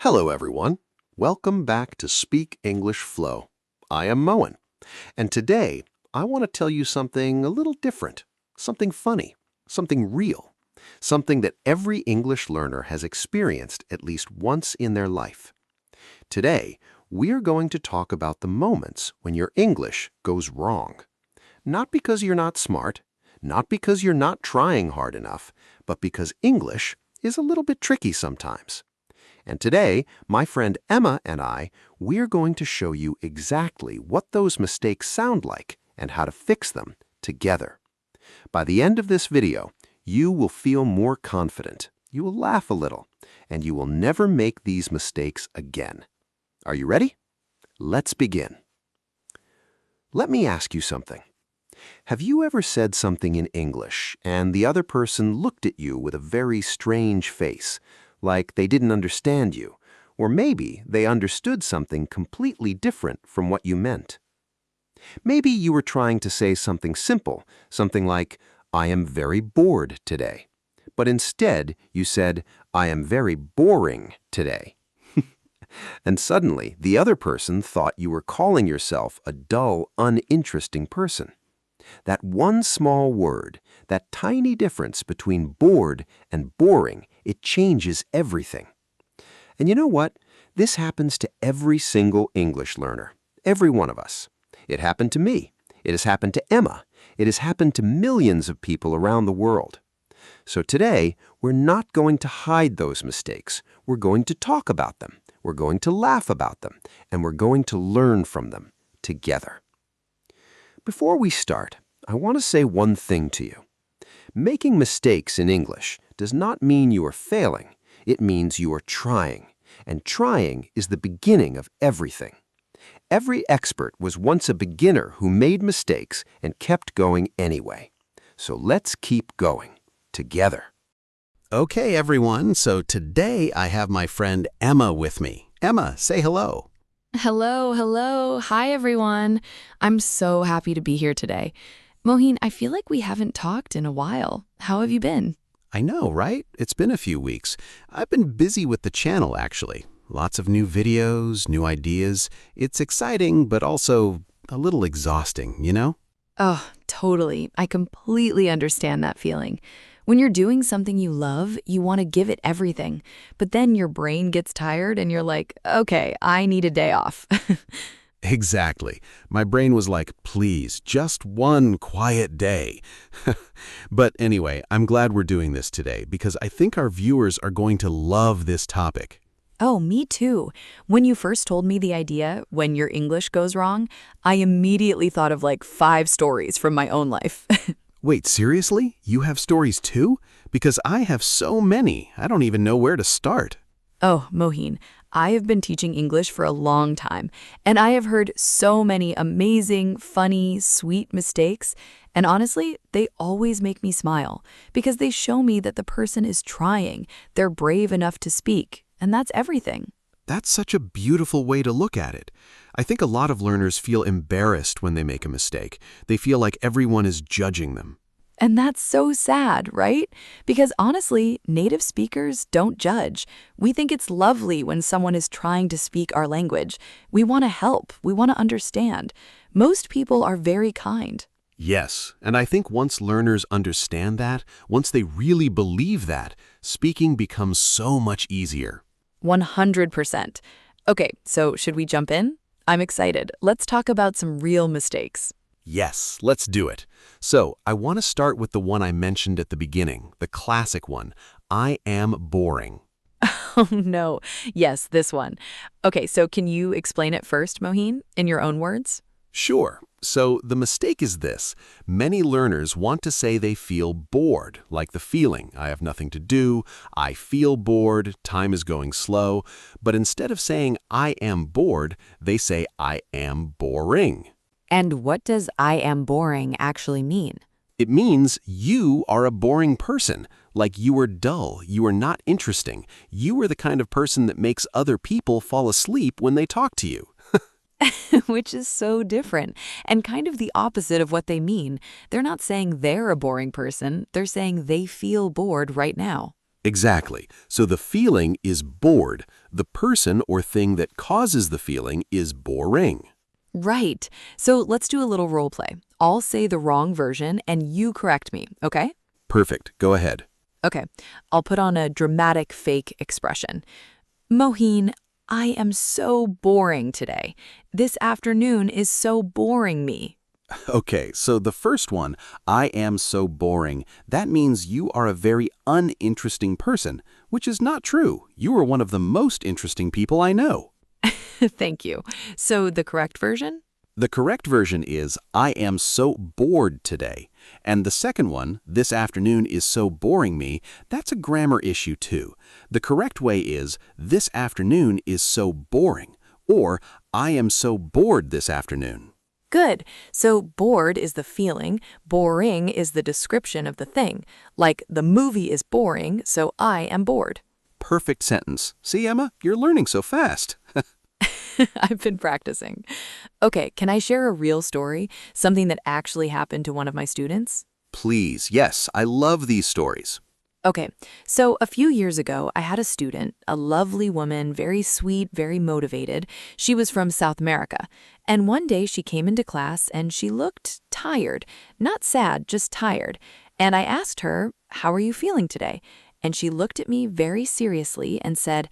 Hello, everyone. Welcome back to Speak English Flow. I am Mohin, and today I want to tell you something a little different, something funny, something real, something that every English learner has experienced at least once in their life. Today, we are going to talk about the moments when your English goes wrong. Not because you're not smart, not because you're not trying hard enough, but because English is a little bit tricky sometimes. And today, my friend Emma and we're going to show you exactly what those mistakes sound like and how to fix them together. By the end of this video, you will feel more confident, you will laugh a little, and you will never make these mistakes again. Are you ready? Let's begin. Let me ask you something. Have you ever said something in English and the other person looked at you with a very strange face, like they didn't understand you, or maybe they understood something completely different from what you meant? Maybe you were trying to say something simple, something like, "I am very bored today." But instead, you said, "I am very boring today." And suddenly, the other person thought you were calling yourself a dull, uninteresting person. That one small word, that tiny difference between bored and boring, it changes everything. And you know what? This happens to every single English learner, every one of us. It happened to me. It has happened to Emma. It has happened to millions of people around the world. So today, we're not going to hide those mistakes. We're going to talk about them. We're going to laugh about them. And we're going to learn from them together. Before we start, I want to say one thing to you. Making mistakes in English does not mean you are failing. It means you are trying. And trying is the beginning of everything. Every expert was once a beginner who made mistakes and kept going anyway. So let's keep going together. Okay, everyone, so today I have my friend Emma with me. Emma, say hello. Hello. Hi, everyone. I'm so happy to be here today. Mohin, I feel like we haven't talked in a while. How have you been? I know, right? It's been a few weeks. I've been busy with the channel, actually. Lots of new videos, new ideas. It's exciting, but also a little exhausting, you know? Oh, totally. I completely understand that feeling. When you're doing something you love, you want to give it everything. But then your brain gets tired and you're like, okay, I need a day off. Exactly. My brain was like, please, just one quiet day. But anyway, I'm glad we're doing this today because I think our viewers are going to love this topic. Oh, me too. When you first told me the idea, when your English goes wrong, I immediately thought of like 5 stories from my own life. Wait, seriously? You have stories too? Because I have so many, I don't even know where to start. Oh, Mohin, I have been teaching English for a long time, and I have heard so many amazing, funny, sweet mistakes, and honestly, they always make me smile because they show me that the person is trying, they're brave enough to speak, and that's everything. That's such a beautiful way to look at it. I think a lot of learners feel embarrassed when they make a mistake. They feel like everyone is judging them. And that's so sad, right? Because honestly, native speakers don't judge. We think it's lovely when someone is trying to speak our language. We want to help. We want to understand. Most people are very kind. Yes, and I think once learners understand that, once they really believe that, speaking becomes so much easier. 100%. Okay, so should we jump in? I'm excited. Let's talk about some real mistakes. Yes, let's do it. So, I want to start with the one I mentioned at the beginning, the classic one. I am boring. Oh, no. Yes, this one. Okay, so can you explain it first, Mohin, in your own words? Sure. So, the mistake is this. Many learners want to say they feel bored, like the feeling, I have nothing to do, I feel bored, time is going slow. But instead of saying I am bored, they say I am boring. And what does I am boring actually mean? It means you are a boring person, like you are dull, you are not interesting. You are the kind of person that makes other people fall asleep when they talk to you. Which is so different and kind of the opposite of what they mean. They're not saying they're a boring person. They're saying they feel bored right now. Exactly. So the feeling is bored. The person or thing that causes the feeling is boring. Right. So let's do a little role play. I'll say the wrong version and you correct me, okay? Perfect. Go ahead. Okay. I'll put on a dramatic fake expression. Mohin, I am so boring today. This afternoon is so boring me. Okay, so the first one, I am so boring, that means you are a very uninteresting person, which is not true. You are one of the most interesting people I know. Thank you. So the correct version? The correct version is, I am so bored today. And the second one, this afternoon is so boring me, that's a grammar issue too. The correct way is, this afternoon is so boring, or I am so bored this afternoon. Good. So bored is the feeling, boring is the description of the thing. Like the movie is boring, so I am bored. Perfect sentence. See, Emma, you're learning so fast. I've been practicing. Okay, can I share a real story? Something that actually happened to one of my students? Please, yes, I love these stories. Okay, so a few years ago, I had a student, a lovely woman, very sweet, very motivated. She was from South America. And one day she came into class and she looked tired. Not sad, just tired. And I asked her, "How are you feeling today?" And she looked at me very seriously and said,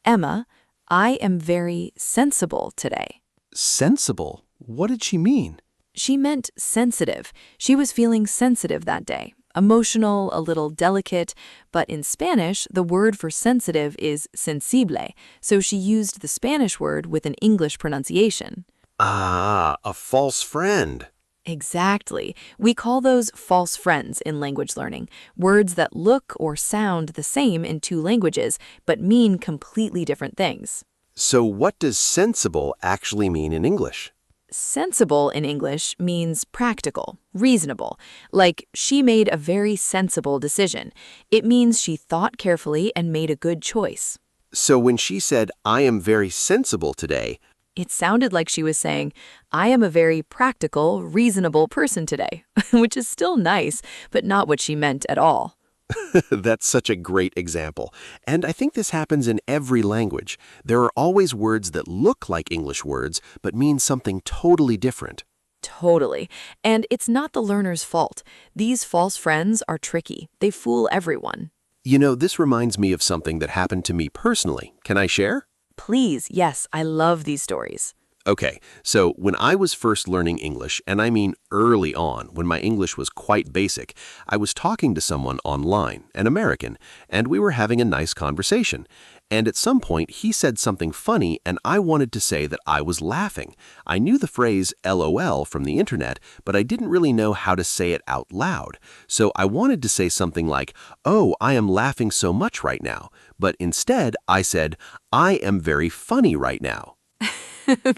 "Emma, I am very sensible today." Sensible? What did she mean? She meant sensitive. She was feeling sensitive that day. Emotional, a little delicate, but in Spanish, the word for sensitive is sensible, so she used the Spanish word with an English pronunciation. Ah, a false friend. Exactly. We call those false friends in language learning, words that look or sound the same in two languages, but mean completely different things. So what does sensible actually mean in English? Sensible in English means practical, reasonable, like she made a very sensible decision. It means she thought carefully and made a good choice. So when she said, I am very sensible today, It sounded like she was saying, I am a very practical, reasonable person today, which is still nice, but not what she meant at all. that's such a great example. And I think this happens in every language. There are always words that look like English words, but mean something totally different. Totally. And it's not the learner's fault. These false friends are tricky. They fool everyone. You know, this reminds me of something that happened to me personally. Can I share? Please, yes, I love these stories. Okay, so when I was first learning English, and I mean early on, when my English was quite basic, I was talking to someone online, an American, and we were having a nice conversation. And at some point, he said something funny, and I wanted to say that I was laughing. I knew the phrase LOL from the internet, but I didn't really know how to say it out loud. So I wanted to say something like, "Oh, I am laughing so much right now." But instead, I said, "I am very funny right now."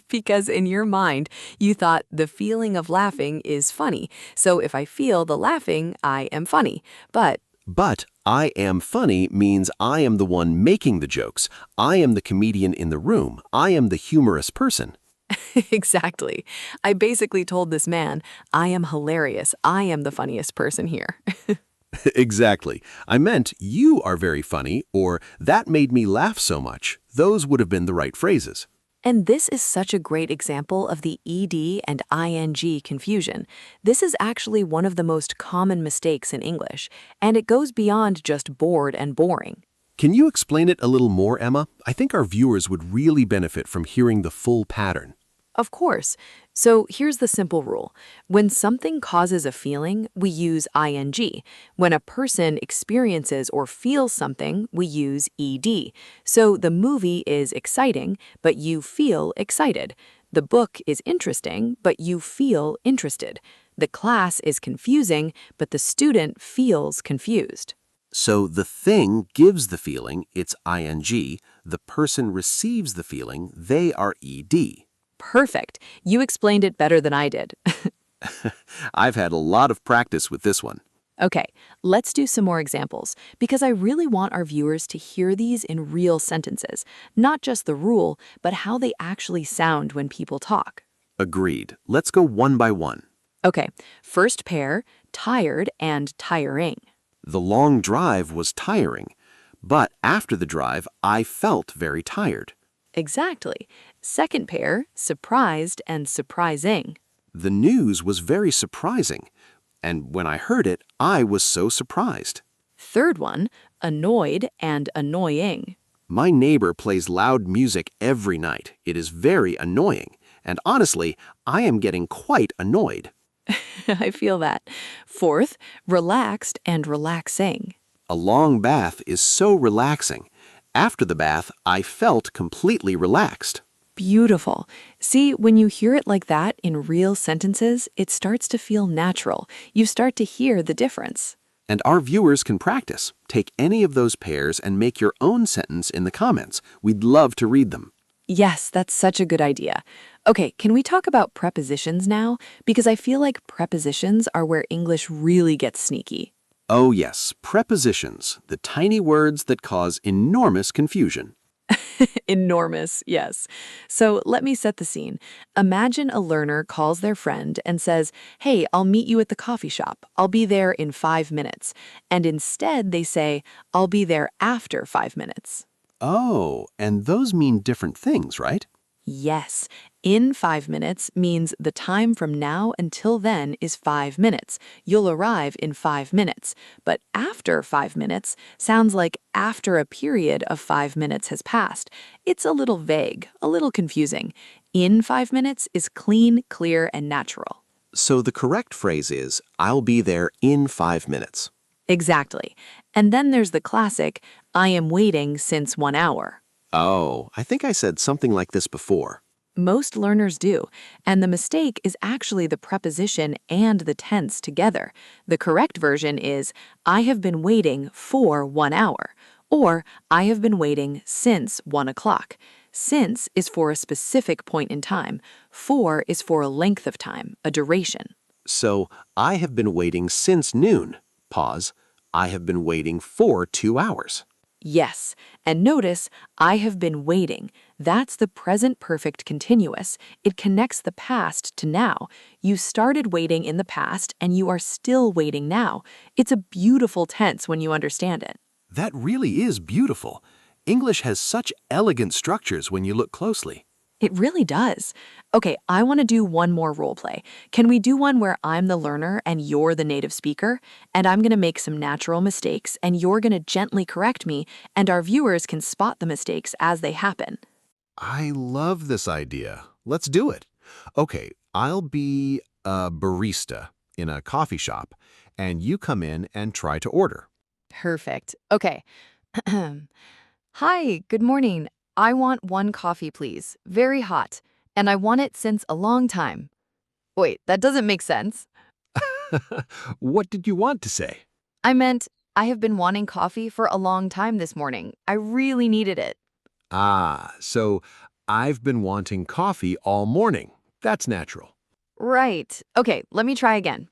Because in your mind, you thought the feeling of laughing is funny. So if I feel the laughing, I am funny. But I am funny means I am the one making the jokes. I am the comedian in the room. I am the humorous person. exactly. I basically told this man, I am hilarious. I am the funniest person here. Exactly. I meant you are very funny, or that made me laugh so much. Those would have been the right phrases. And this is such a great example of the ED and ING confusion. This is actually one of the most common mistakes in English, and it goes beyond just bored and boring. Can you explain it a little more, Emma? I think our viewers would really benefit from hearing the full pattern. Of course. So here's the simple rule. When something causes a feeling, we use ing. When a person experiences or feels something, we use ed. So the movie is exciting, but you feel excited. The book is interesting, but you feel interested. The class is confusing, but the student feels confused. So the thing gives the feeling, it's ing. The person receives the feeling, they are ed. Perfect. You explained it better than I did. I've had a lot of practice with this one. Okay, let's do some more examples, because I really want our viewers to hear these in real sentences, not just the rule, but how they actually sound when people talk. Agreed. Let's go one by one. Okay, first pair, tired and tiring. The long drive was tiring. But after the drive, I felt very tired. Exactly. Second pair, surprised and surprising. The news was very surprising, and when I heard it, I was so surprised. Third one, annoyed and annoying. My neighbor plays loud music every night. It is very annoying, and honestly, I am getting quite annoyed. I feel that. Fourth, relaxed and relaxing. A long bath is so relaxing. After the bath, I felt completely relaxed. Beautiful. See, when you hear it like that in real sentences, it starts to feel natural. You start to hear the difference. And our viewers can practice. Take any of those pairs and make your own sentence in the comments. We'd love to read them. Yes, that's such a good idea. Okay, can we talk about prepositions now? Because I feel like prepositions are where English really gets sneaky. Oh yes, prepositions, the tiny words that cause enormous confusion. Enormous, yes. So let me set the scene. Imagine a learner calls their friend and says, "Hey, I'll meet you at the coffee shop. I'll be there in 5 minutes." And instead they say, "I'll be there after 5 minutes." Oh, and those mean different things, right? Yes, in 5 minutes means the time from now until then is 5 minutes. You'll arrive in 5 minutes. But after 5 minutes sounds like after a period of 5 minutes has passed. It's a little vague, a little confusing. In 5 minutes is clean, clear, and natural. So the correct phrase is, I'll be there in 5 minutes. Exactly. And then there's the classic, I am waiting since 1 hour. Oh, I think I said something like this before. Most learners do, and the mistake is actually the preposition and the tense together. The correct version is, I have been waiting for 1 hour, or I have been waiting since 1 o'clock. Since is for a specific point in time. For is for a length of time, a duration. So, I have been waiting since noon. Pause. I have been waiting for 2 hours. Yes, and notice, I have been waiting. That's the present perfect continuous. It connects the past to now. You started waiting in the past, and you are still waiting now. It's a beautiful tense when you understand it. That really is beautiful. English has such elegant structures when you look closely. It really does. Okay, I want to do one more role play. Can we do one where I'm the learner and you're the native speaker? And I'm going to make some natural mistakes and you're going to gently correct me and our viewers can spot the mistakes as they happen. I love this idea. Let's do it. Okay, I'll be a barista in a coffee shop, and you come in and try to order. Perfect. Okay. Hi, good morning. I want 1 coffee, please. Very hot. And I want it since a long time. Wait, that doesn't make sense. What did you want to say? I meant, I have been wanting coffee for a long time this morning. I really needed it. Ah, so I've been wanting coffee all morning. That's natural. Right. Okay, let me try again.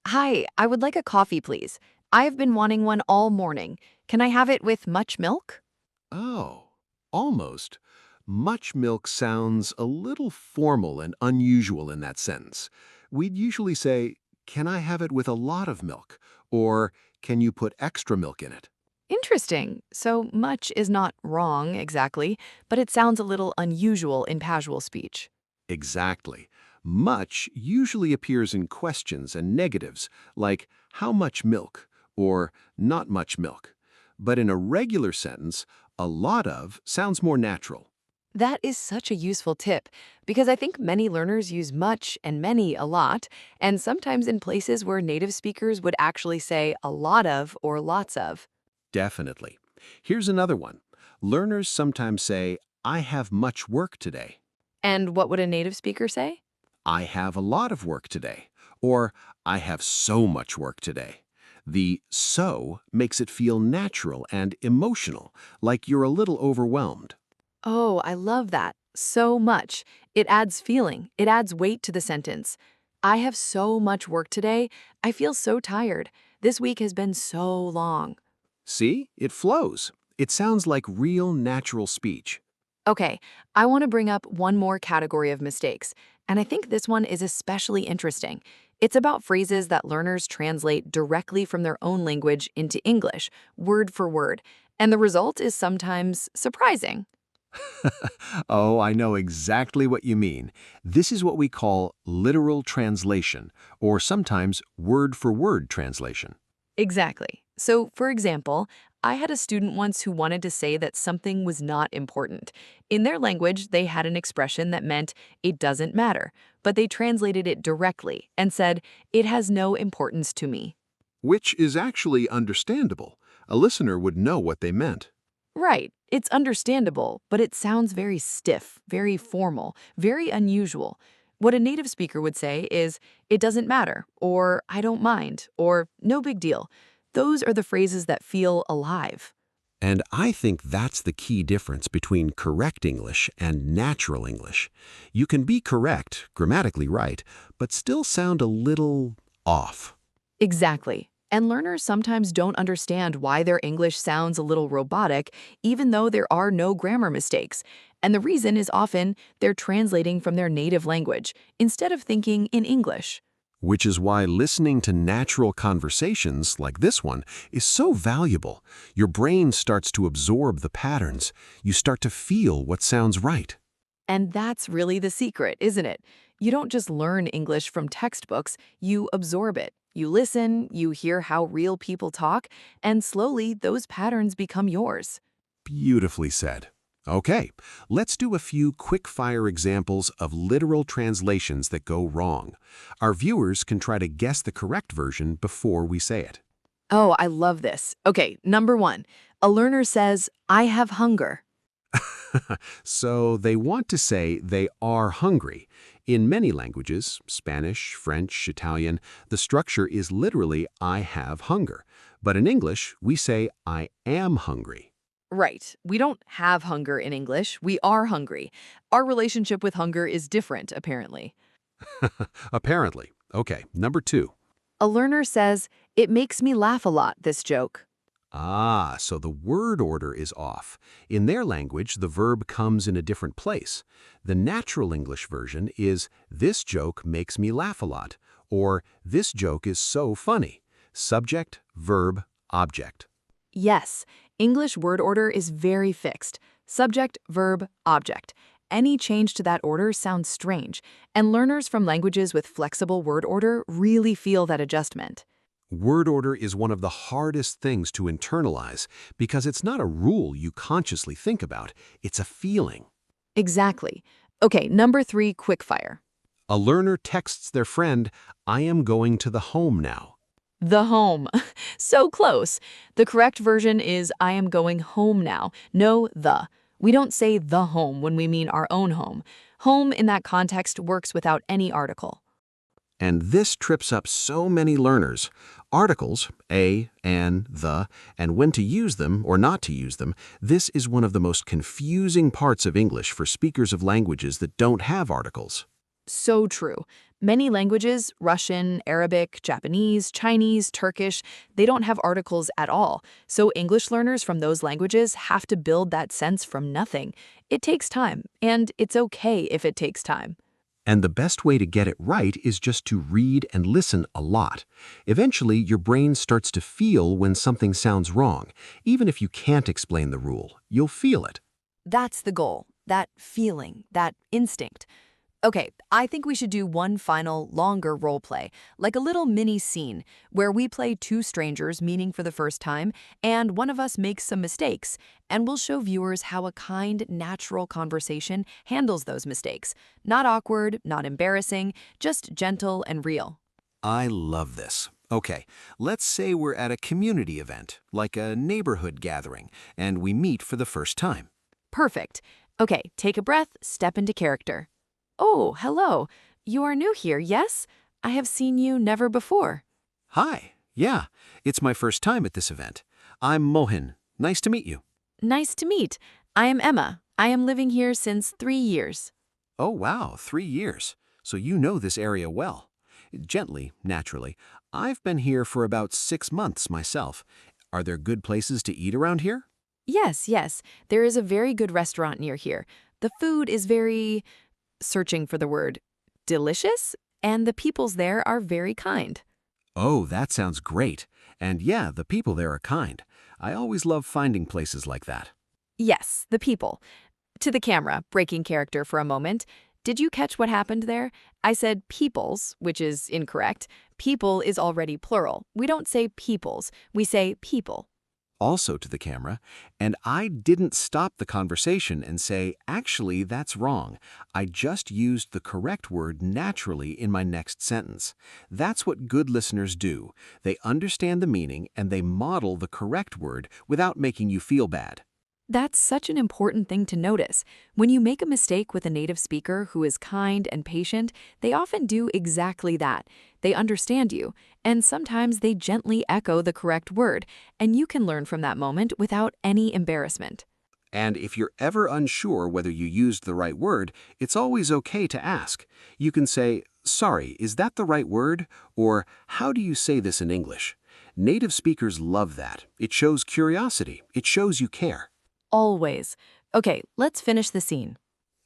Hi, I would like a coffee, please. I have been wanting one all morning. Can I have it with much milk? Oh, almost. Much milk sounds a little formal and unusual in that sentence. We'd usually say, can I have it with a lot of milk? Or can you put extra milk in it? Interesting. So much is not wrong exactly, but it sounds a little unusual in casual speech. Exactly. Much usually appears in questions and negatives, like how much milk or not much milk. But in a regular sentence, a lot of sounds more natural. That is such a useful tip because I think many learners use much and many a lot, and sometimes in places where native speakers would actually say a lot of or lots of. Definitely. Here's another one. Learners sometimes say, I have much work today. And what would a native speaker say? I have a lot of work today. Or, I have so much work today. The so makes it feel natural and emotional, like you're a little overwhelmed. Oh, I love that. So much. It adds feeling. It adds weight to the sentence. I have so much work today. I feel so tired. This week has been so long. See? It flows. It sounds like real natural speech. Okay, I want to bring up one more category of mistakes, and I think this one is especially interesting. It's about phrases that learners translate directly from their own language into English, word for word. And the result is sometimes surprising. Oh, I know exactly what you mean. This is what we call literal translation, or sometimes word-for-word translation. Exactly. So, for example, I had a student once who wanted to say that something was not important. In their language, they had an expression that meant it doesn't matter, but they translated it directly and said, it has no importance to me. Which is actually understandable. A listener would know what they meant. Right. It's understandable, but it sounds very stiff, very formal, very unusual. What a native speaker would say is, it doesn't matter, or I don't mind, or no big deal. Those are the phrases that feel alive. And I think that's the key difference between correct English and natural English. You can be correct, grammatically right, but still sound a little off. Exactly. And learners sometimes don't understand why their English sounds a little robotic, even though there are no grammar mistakes. And the reason is often they're translating from their native language instead of thinking in English. Which is why listening to natural conversations like this one is so valuable. Your brain starts to absorb the patterns. You start to feel what sounds right. And that's really the secret, isn't it? You don't just learn English from textbooks, you absorb it. You listen, you hear how real people talk, and slowly those patterns become yours. Beautifully said. Okay, let's do a few quick-fire examples of literal translations that go wrong. Our viewers can try to guess the correct version before we say it. Oh, I love this. Okay, number 1. A learner says, I have hunger. So they want to say they are hungry. In many languages, Spanish, French, Italian, the structure is literally I have hunger. But in English, we say I am hungry. Right. We don't have hunger in English. We are hungry. Our relationship with hunger is different, apparently. Apparently. Okay, number 2. A learner says, it makes me laugh a lot, this joke. Ah, so the word order is off. In their language, the verb comes in a different place. The natural English version is, this joke makes me laugh a lot, or this joke is so funny. Subject, verb, object. Yes, English word order is very fixed. Subject, verb, object. Any change to that order sounds strange, and learners from languages with flexible word order really feel that adjustment. Word order is one of the hardest things to internalize because it's not a rule you consciously think about, it's a feeling. Exactly. Okay, number 3, quickfire. A learner texts their friend, I am going to the home now. The home. So close. The correct version is I am going home now. No, the. We don't say the home when we mean our own home. Home in that context works without any article. And this trips up so many learners. Articles, a, an, the, and when to use them or not to use them, this is one of the most confusing parts of English for speakers of languages that don't have articles. So true. Many languages, Russian, Arabic, Japanese, Chinese, Turkish, they don't have articles at all. So English learners from those languages have to build that sense from nothing. It takes time, and it's okay if it takes time. And the best way to get it right is just to read and listen a lot. Eventually, your brain starts to feel when something sounds wrong. Even if you can't explain the rule, you'll feel it. That's the goal, that feeling, that instinct. Okay, I think we should do one final, longer role play, like a little mini scene, where we play 2 strangers meeting for the first time, and one of us makes some mistakes, and we'll show viewers how a kind, natural conversation handles those mistakes. Not awkward, not embarrassing, just gentle and real. I love this. Okay, let's say we're at a community event, like a neighborhood gathering, and we meet for the first time. Perfect. Okay, take a breath, step into character. Oh, hello. You are new here, yes? I have seen you never before. Hi. Yeah, it's my first time at this event. I'm Mohin. Nice to meet you. Nice to meet. I am Emma. I am living here since 3 years. Oh, wow, 3 years. So you know this area well. Gently, naturally. I've been here for about 6 months myself. Are there good places to eat around here? Yes. There is a very good restaurant near here. The food is very, searching for the word, delicious, and the peoples there are very kind. Oh, that sounds great. And yeah, the people there are kind. I always love finding places like that. Yes, the people. To the camera, breaking character for a moment. Did you catch what happened there? I said peoples, which is incorrect. People is already plural. We don't say peoples, we say people. Also to the camera, and I didn't stop the conversation and say, actually, that's wrong. I just used the correct word naturally in my next sentence. That's what good listeners do. They understand the meaning and they model the correct word without making you feel bad. That's such an important thing to notice. When you make a mistake with a native speaker who is kind and patient, they often do exactly that. They understand you, and sometimes they gently echo the correct word, and you can learn from that moment without any embarrassment. And if you're ever unsure whether you used the right word, it's always okay to ask. You can say, sorry, is that the right word? Or, how do you say this in English? Native speakers love that. It shows curiosity. It shows you care. Always. Okay, let's finish the scene.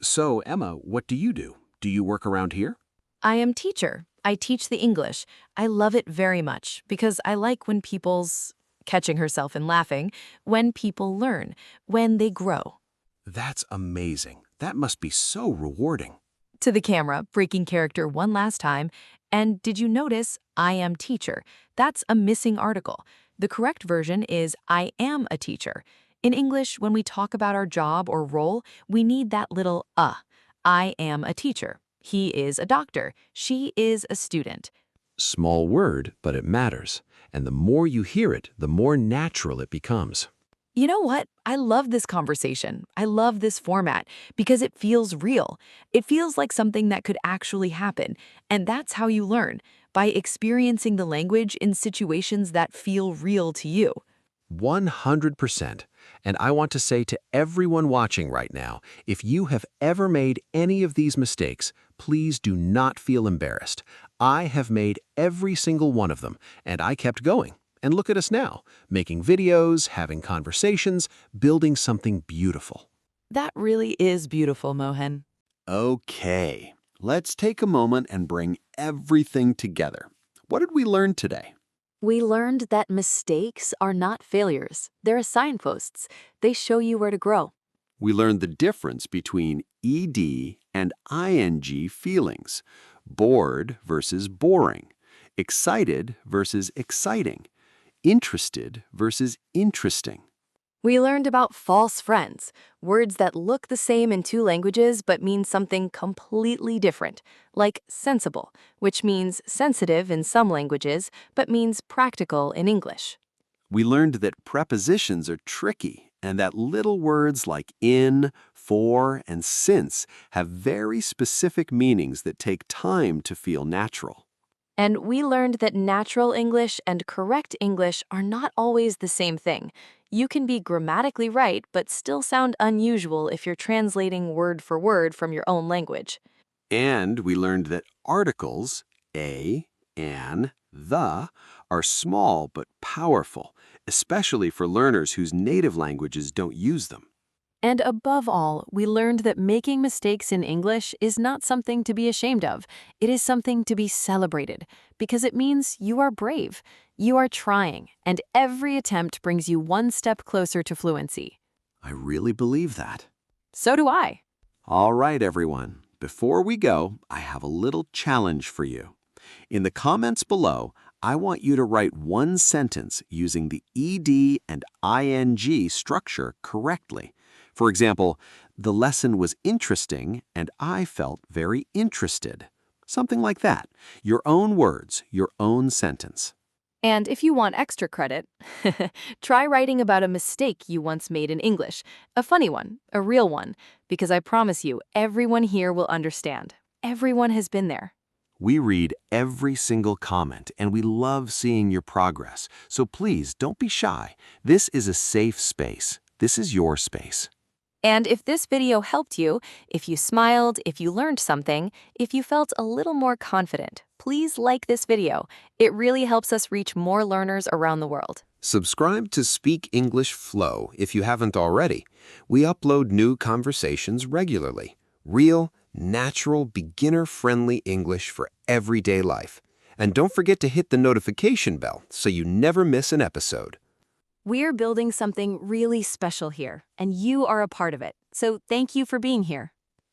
So, Emma, what do you do? Do you work around here? I am teacher. I teach the English. I love it very much because I like when people's catching herself and laughing, when people learn, when they grow. That's amazing. That must be so rewarding. To the camera, breaking character one last time. And did you notice I am teacher? That's a missing article. The correct version is I am a teacher. In English, when we talk about our job or role, we need that little I am a teacher. He is a doctor. She is a student. Small word, but it matters. And the more you hear it, the more natural it becomes. You know what? I love this conversation. I love this format because it feels real. It feels like something that could actually happen. And that's how you learn, by experiencing the language in situations that feel real to you. 100%. And I want to say to everyone watching right now, if you have ever made any of these mistakes, please do not feel embarrassed. I have made every single one of them, and I kept going. And look at us now, making videos, having conversations, building something beautiful. That really is beautiful, Mohin. Okay, let's take a moment and bring everything together. What did we learn today? We learned that mistakes are not failures. They're signposts. They show you where to grow. We learned the difference between ED and ING feelings, bored versus boring, excited versus exciting, interested versus interesting. We learned about false friends, words that look the same in two languages but mean something completely different, like sensible, which means sensitive in some languages but means practical in English. We learned that prepositions are tricky and that little words like in, for, and since have very specific meanings that take time to feel natural. And we learned that natural English and correct English are not always the same thing. You can be grammatically right but still sound unusual if you're translating word for word from your own language. And we learned that articles, a, an, the, are small but powerful, especially for learners whose native languages don't use them. And above all, we learned that making mistakes in English is not something to be ashamed of. It is something to be celebrated, because it means you are brave, you are trying, and every attempt brings you one step closer to fluency. I really believe that. So do I. All right, everyone. Before we go, I have a little challenge for you. In the comments below, I want you to write one sentence using the ED and ING structure correctly. For example, the lesson was interesting and I felt very interested. Something like that. Your own words, your own sentence. And if you want extra credit, try writing about a mistake you once made in English, a funny one, a real one, because I promise you, everyone here will understand. Everyone has been there. We read every single comment and we love seeing your progress. So please don't be shy. This is a safe space. This is your space. And if this video helped you, if you smiled, if you learned something, if you felt a little more confident, please like this video. It really helps us reach more learners around the world. Subscribe to Speak English Flow if you haven't already. We upload new conversations regularly. Real, natural, beginner-friendly English for everyday life. And don't forget to hit the notification bell so you never miss an episode. We're building something really special here, and you are a part of it. So thank you for being here.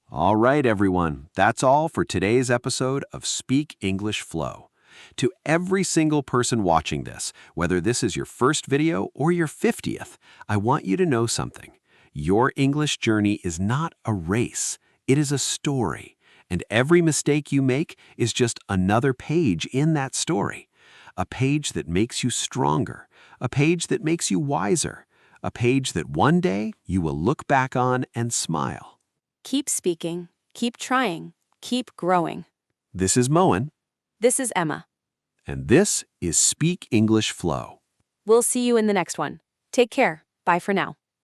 All right, everyone. That's all for today's episode of Speak English Flow. To every single person watching this, whether this is your first video or your 50th, I want you to know something. Your English journey is not a race. It is a story. And every mistake you make is just another page in that story. A page that makes you stronger. A page that makes you wiser. A page that one day you will look back on and smile. Keep speaking, keep trying, keep growing. This is Mohin, This is Emma. and this is Speak English Flow. We'll see you in the next one. Take care. Bye for now.